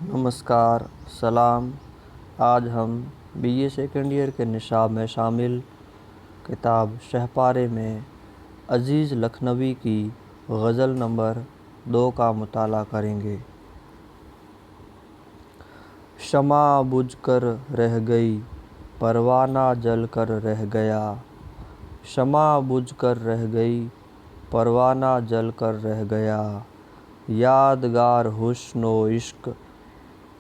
نمسکار، سلام۔ آج ہم بی اے سیکنڈ ایئر کے نصاب میں شامل کتاب شہپارے میں عزیز لکھنوی کی غزل نمبر 2 کا مطالعہ کریں گے۔ شمع بجھ کر رہ گئی، پروانہ جل کر رہ گیا۔ شمع بجھ کر رہ گئی، پروانہ جل کر رہ گیا۔ یادگار حسن و عشق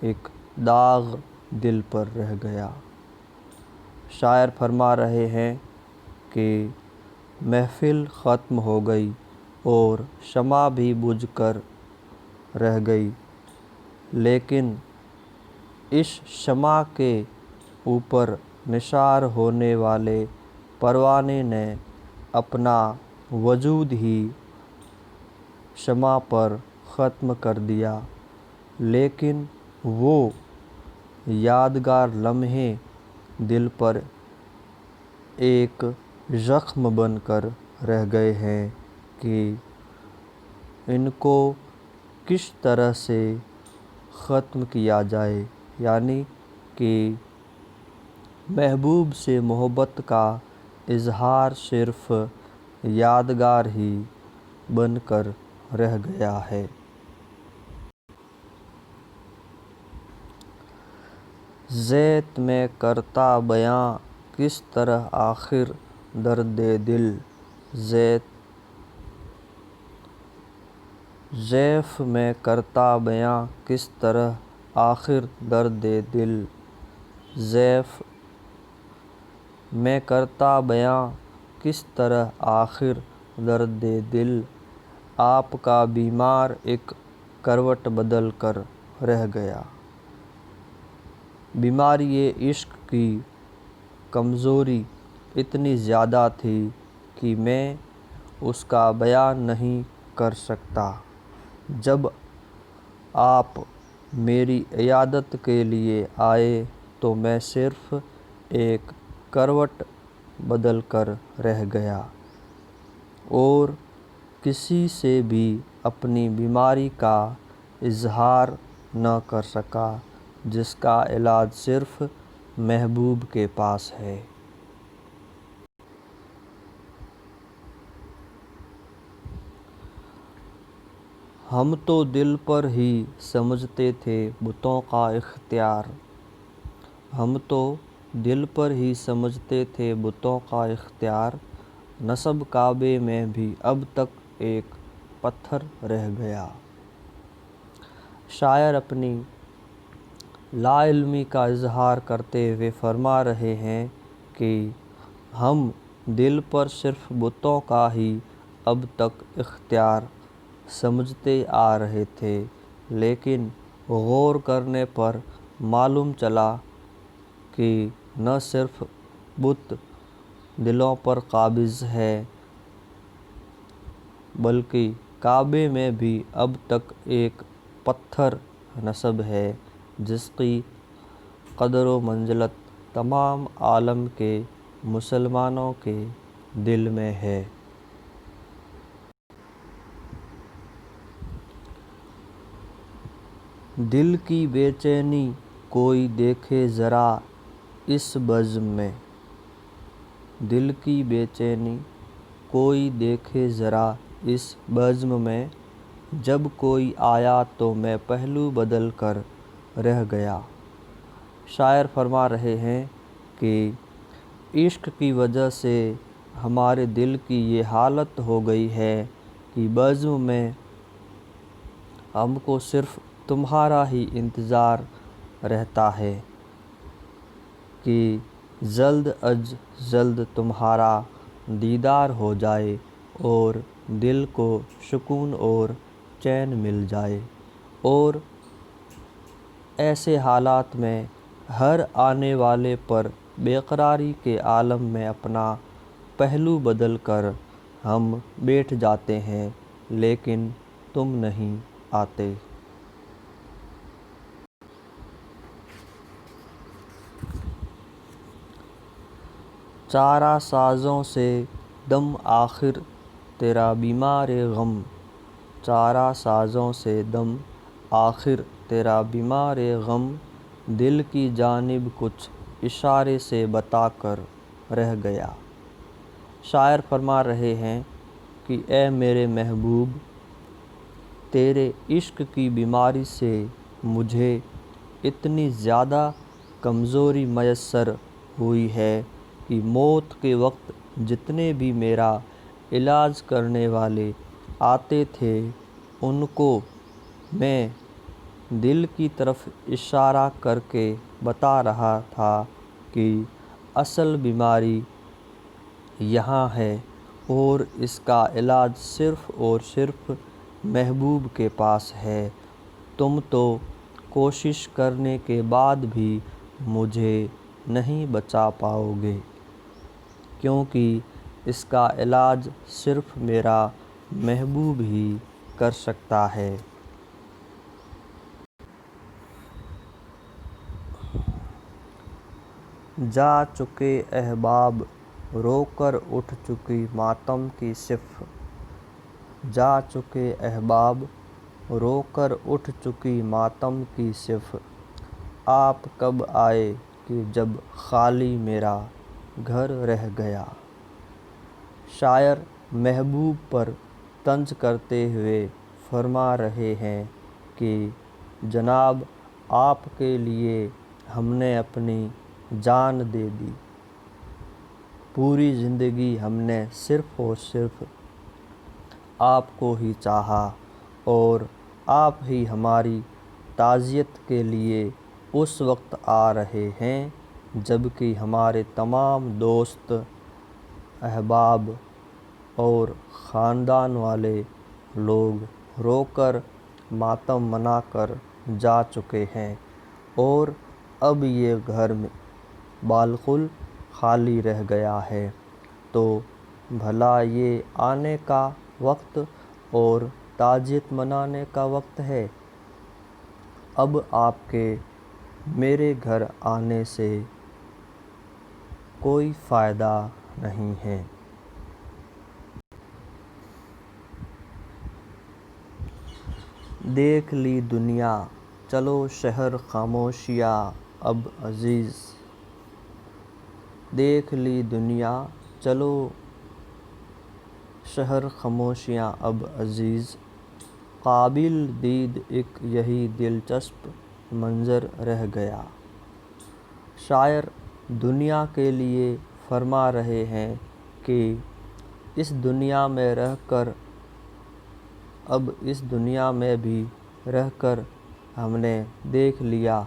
ایک داغ دل پر رہ گیا۔ شاعر فرما رہے ہیں کہ محفل ختم ہو گئی اور شمع بھی بجھ کر رہ گئی، لیکن اس شمع کے اوپر نثار ہونے والے پروانے نے اپنا وجود ہی شمع پر ختم کر دیا، لیکن وہ یادگار لمحے دل پر ایک زخم بن کر رہ گئے ہیں کہ ان کو کس طرح سے ختم کیا جائے، یعنی کہ محبوب سے محبت کا اظہار صرف یادگار ہی بن کر رہ گیا ہے۔ ذیت میں کرتا بیاں کس طرح آخر درد دل، ذیف میں کرتا بیاں کس طرح آخر درد دل، ذیف میں کرتا بیاں کس طرح آخر درد دل۔ آپ کا بیمار ایک کروٹ بدل کر رہ گیا۔ بیماری عشق کی کمزوری اتنی زیادہ تھی کہ میں اس کا بیان نہیں کر سکتا۔ جب آپ میری عیادت کے لیے آئے تو میں صرف ایک کروٹ بدل کر رہ گیا اور کسی سے بھی اپنی بیماری کا اظہار نہ کر سکا، جس کا علاج صرف محبوب کے پاس ہے۔ ہم تو دل پر ہی سمجھتے تھے بتوں کا اختیار، ہم تو دل پر ہی سمجھتے تھے بتوں کا اختیار۔ نصب کعبے میں بھی اب تک ایک پتھر رہ گیا۔ شاعر اپنی لا علمی کا اظہار کرتے ہوئے فرما رہے ہیں کہ ہم دل پر صرف بتوں کا ہی اب تک اختیار سمجھتے آ رہے تھے، لیکن غور کرنے پر معلوم چلا کہ نہ صرف بت دلوں پر قابض ہے، بلکہ کعبے میں بھی اب تک ایک پتھر نصب ہے جس کی قدر و منزلت تمام عالم کے مسلمانوں کے دل میں ہے۔ دل کی بے چینی کوئی دیکھے ذرا اس بزم میں، دل کی بے چینی کوئی دیکھے ذرا اس بزم میں، جب کوئی آیا تو میں پہلو بدل کر رہ گیا۔ شاعر فرما رہے ہیں کہ عشق کی وجہ سے ہمارے دل کی یہ حالت ہو گئی ہے کہ بزم میں ہم کو صرف تمہارا ہی انتظار رہتا ہے کہ جلد از جلد تمہارا دیدار ہو جائے اور دل کو سکون اور چین مل جائے۔ اور ایسے حالات میں ہر آنے والے پر بے قراری کے عالم میں اپنا پہلو بدل کر ہم بیٹھ جاتے ہیں، لیکن تم نہیں آتے۔ چارہ سازوں سے دم آخر تیرا بیمار غم، چارہ سازوں سے دم آخر تیرا بیمار غم دل کی جانب کچھ اشارے سے بتا کر رہ گیا۔ شاعر فرما رہے ہیں کہ اے میرے محبوب، تیرے عشق کی بیماری سے مجھے اتنی زیادہ کمزوری میسر ہوئی ہے کہ موت کے وقت جتنے بھی میرا علاج کرنے والے آتے تھے ان کو میں دل کی طرف اشارہ کر کے بتا رہا تھا کہ اصل بیماری یہاں ہے اور اس کا علاج صرف اور صرف محبوب کے پاس ہے۔ تم تو کوشش کرنے کے بعد بھی مجھے نہیں بچا پاؤ گے، کیونکہ اس کا علاج صرف میرا محبوب ہی کر سکتا ہے۔ جا چکے احباب رو کر اٹھ چکی ماتم کی صف، جا چکے احباب رو کر اٹھ چکی ماتم کی صف، آپ کب آئے کہ جب خالی میرا گھر رہ گیا۔ شاعر محبوب پر طنز کرتے ہوئے فرما رہے ہیں کہ جناب آپ کے لیے ہم نے اپنی جان دے دی، پوری زندگی ہم نے صرف اور صرف آپ کو ہی چاہا اور آپ ہی ہماری تعزیت کے لیے اس وقت آ رہے ہیں جب کہ ہمارے تمام دوست احباب اور خاندان والے لوگ رو کر ماتم منا کر جا چکے ہیں اور اب یہ گھر بالکل خالی رہ گیا ہے، تو بھلا یہ آنے کا وقت اور تعزیت منانے کا وقت ہے۔ اب آپ کے میرے گھر آنے سے کوئی فائدہ نہیں ہے۔ دیکھ لی دنیا چلو شہر خاموشیاں اب عزیز، دیکھ لی دنیا چلو شہر خاموشیاں اب عزیز، قابل دید ایک یہی دلچسپ منظر رہ گیا۔ شاعر دنیا کے لیے فرما رہے ہیں کہ اس دنیا میں رہ کر، اب اس دنیا میں بھی رہ کر ہم نے دیکھ لیا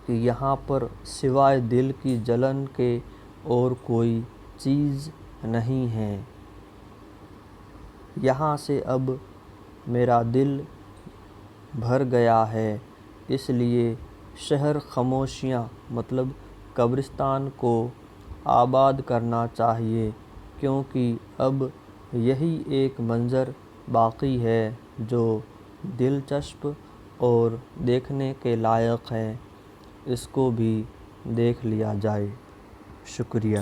کہ یہاں پر سوائے دل کی جلن کے اور کوئی چیز نہیں ہے۔ یہاں سے اب میرا دل بھر گیا ہے، اس لیے شہر خاموشیاں مطلب قبرستان کو آباد کرنا چاہیے، کیونکہ اب یہی ایک منظر باقی ہے جو دلچسپ اور دیکھنے کے لائق ہے، اس کو بھی دیکھ لیا جائے۔ شکریہ۔